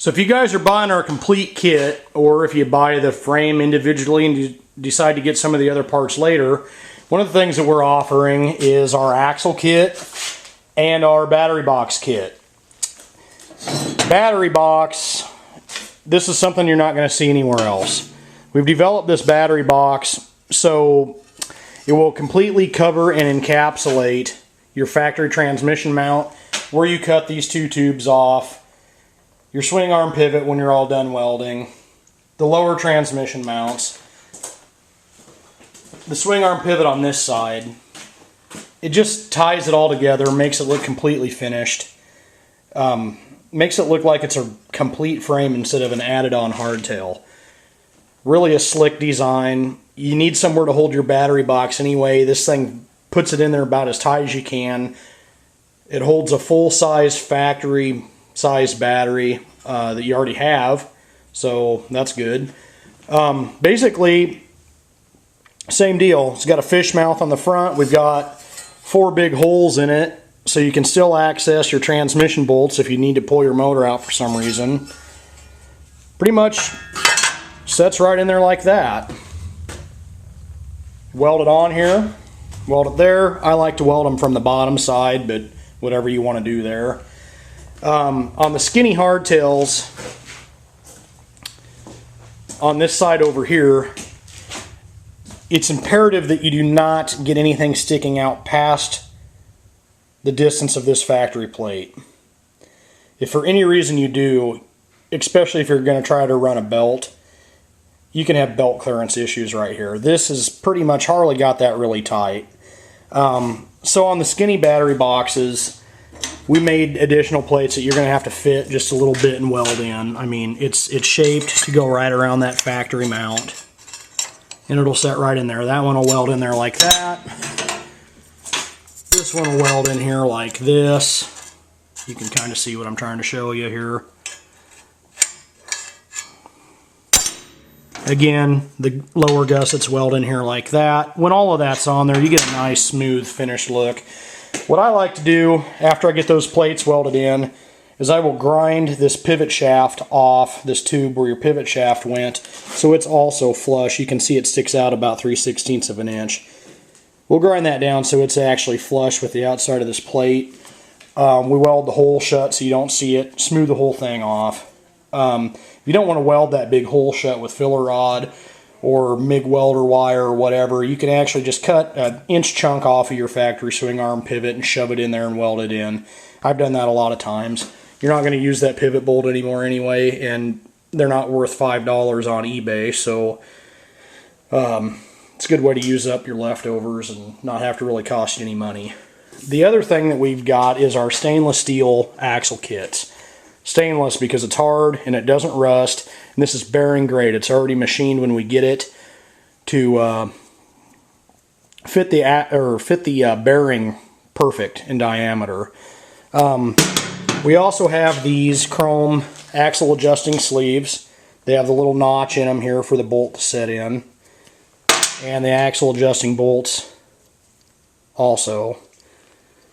So if you guys are buying our complete kit, or if you buy the frame individually and you decide to get some of the other parts later, one of the things that we're offering is our axle kit and our battery box kit. Battery box, this is something you're not going to see anywhere else. We've developed this battery box so it will completely cover and encapsulate your factory transmission mount, where you cut these two tubes off, your swing arm pivot when you're all done welding, the lower transmission mounts, the swing arm pivot on this side. It just ties it all together, makes it look completely finished. Makes it look like it's a complete frame instead of an added on hardtail. Really a slick design. You need somewhere to hold your battery box anyway. This thing puts it in there about as tight as you can. It holds a full-size factory size battery that you already have, so that's good. Basically, same deal. It's got a fish mouth on the front. We've got 4 big holes in it, so you can still access your transmission bolts if you need to pull your motor out for some reason. Pretty much sets right in there like that. Weld it on here, weld it there. I like to weld them from the bottom side, but whatever you want to do there. On the skinny hardtails, on this side over here, it's imperative that you do not get anything sticking out past the distance of this factory plate. If for any reason you do, especially if you're going to try to run a belt, you can have belt clearance issues right here. This is pretty much Harley got that really tight. So on the skinny battery boxes, we made additional plates that you're going to have to fit just a little bit and weld in. I mean, it's shaped to go right around that factory mount, and it'll set right in there. That one will weld in there like that. This one will weld in here like this. You can kind of see what I'm trying to show you here. Again, the lower gussets weld in here like that. When all of that's on there, you get a nice, smooth, finished look. What I like to do after I get those plates welded in is I will grind this pivot shaft off, this tube where your pivot shaft went, so it's also flush. You can see it sticks out about 3/16 of an inch. We'll grind that down so it's actually flush with the outside of this plate. We weld the hole shut so you don't see it. Smooth the whole thing off. If you don't want to weld that big hole shut with filler rod or MIG welder wire or whatever, you can actually just cut an inch chunk off of your factory swing arm pivot and shove it in there and weld it in. I've done that a lot of times. You're not going to use that pivot bolt anymore anyway, and they're not worth $5 on eBay, so it's a good way to use up your leftovers and not have to really cost you any money. The other thing that we've got is our stainless steel axle kits. Stainless because it's hard and it doesn't rust, and this is bearing grade. It's already machined when we get it to fit the bearing perfect in diameter. We also have these chrome axle adjusting sleeves. They have the little notch in them here for the bolt to set in, and the axle adjusting bolts also.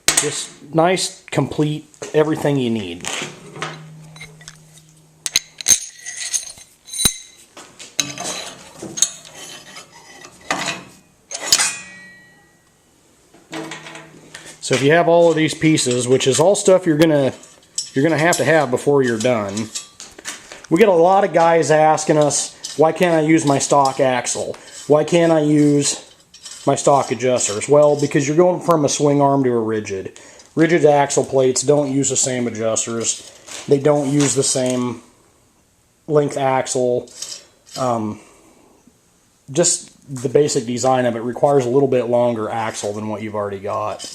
Just nice, complete, everything you need. So if you have all of these pieces, which is all stuff you're gonna have before you're done. We get a lot of guys asking us, why can't I use my stock axle? Why can't I use my stock adjusters? Well, because you're going from a swing arm to a rigid. Rigid axle plates don't use the same adjusters. They don't use the same length axle. Just the basic design of it requires a little bit longer axle than what you've already got.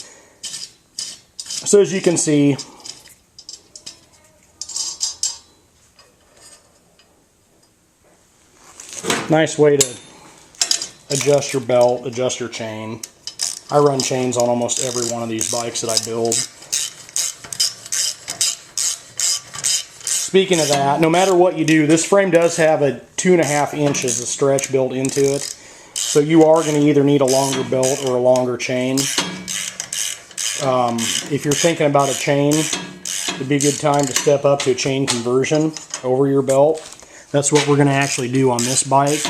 So as you can see, nice way to adjust your belt, adjust your chain. I run chains on almost every one of these bikes that I build. Speaking of that, no matter what you do, this frame does have a 2.5 inches of stretch built into it. So you are going to either need a longer belt or a longer chain. If you're thinking about a chain, it'd be a good time to step up to a chain conversion over your belt. That's what we're going to actually do on this bike.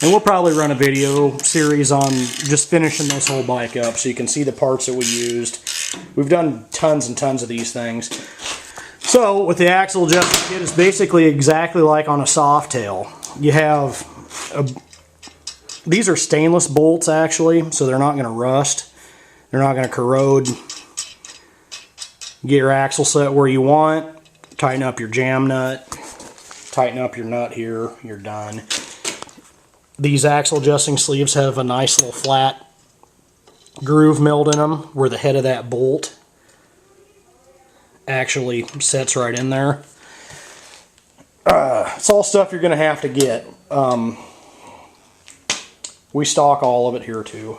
And we'll probably run a video series on just finishing this whole bike up so you can see the parts that we used. We've done tons and tons of these things. So with the axle adjustment kit, it's basically exactly like on a Softail. You have, these are stainless bolts actually, so they're not going to rust. They're not going to corrode. Get your axle set where you want. Tighten up your jam nut. Tighten up your nut here. You're done. These axle adjusting sleeves have a nice little flat groove milled in them where the head of that bolt actually sets right in there. It's all stuff you're going to have to get. We stock all of it here too.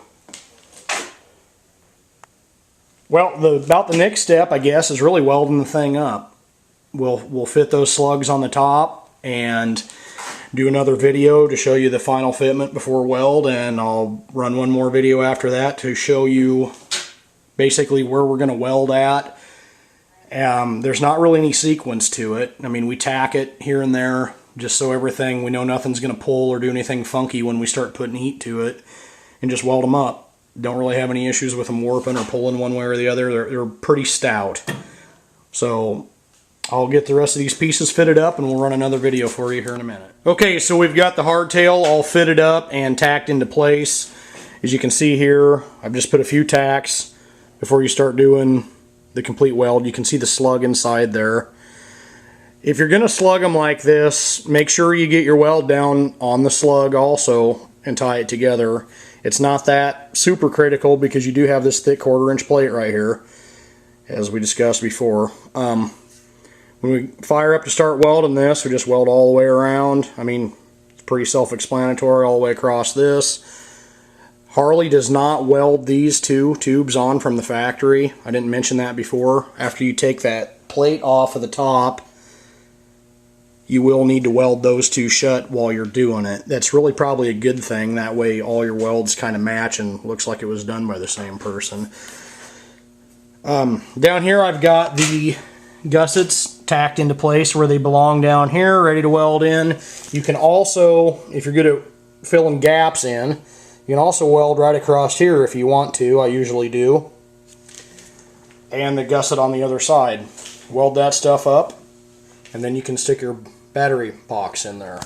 Well, about the next step, I guess, is really welding the thing up. We'll fit those slugs on the top and do another video to show you the final fitment before weld, and I'll run one more video after that to show you basically where we're going to weld at. There's not really any sequence to it. I mean, we tack it here and there just so everything, we know nothing's going to pull or do anything funky when we start putting heat to it, and just weld them up. Don't really have any issues with them warping or pulling one way or the other. They're pretty stout. So I'll get the rest of these pieces fitted up and we'll run another video for you here in a minute. Okay, so we've got the hardtail all fitted up and tacked into place. As you can see here, I've just put a few tacks before you start doing the complete weld. You can see the slug inside there. If you're going to slug them like this, make sure you get your weld down on the slug also and tie it together. It's not that super critical because you do have this thick 1/4 inch plate right here, as we discussed before. When we fire up to start welding this, we just weld all the way around. I mean, it's pretty self-explanatory all the way across this. Harley does not weld these two tubes on from the factory. I didn't mention that before. After you take that plate off of the top, you will need to weld those two shut while you're doing it. That's really probably a good thing. That way all your welds kind of match and looks like it was done by the same person. Down here I've got the gussets tacked into place where they belong down here, ready to weld in. You can also, if you're good at filling gaps in, you can also weld right across here if you want to. I usually do. And the gusset on the other side. Weld that stuff up, and then you can stick your battery box in there.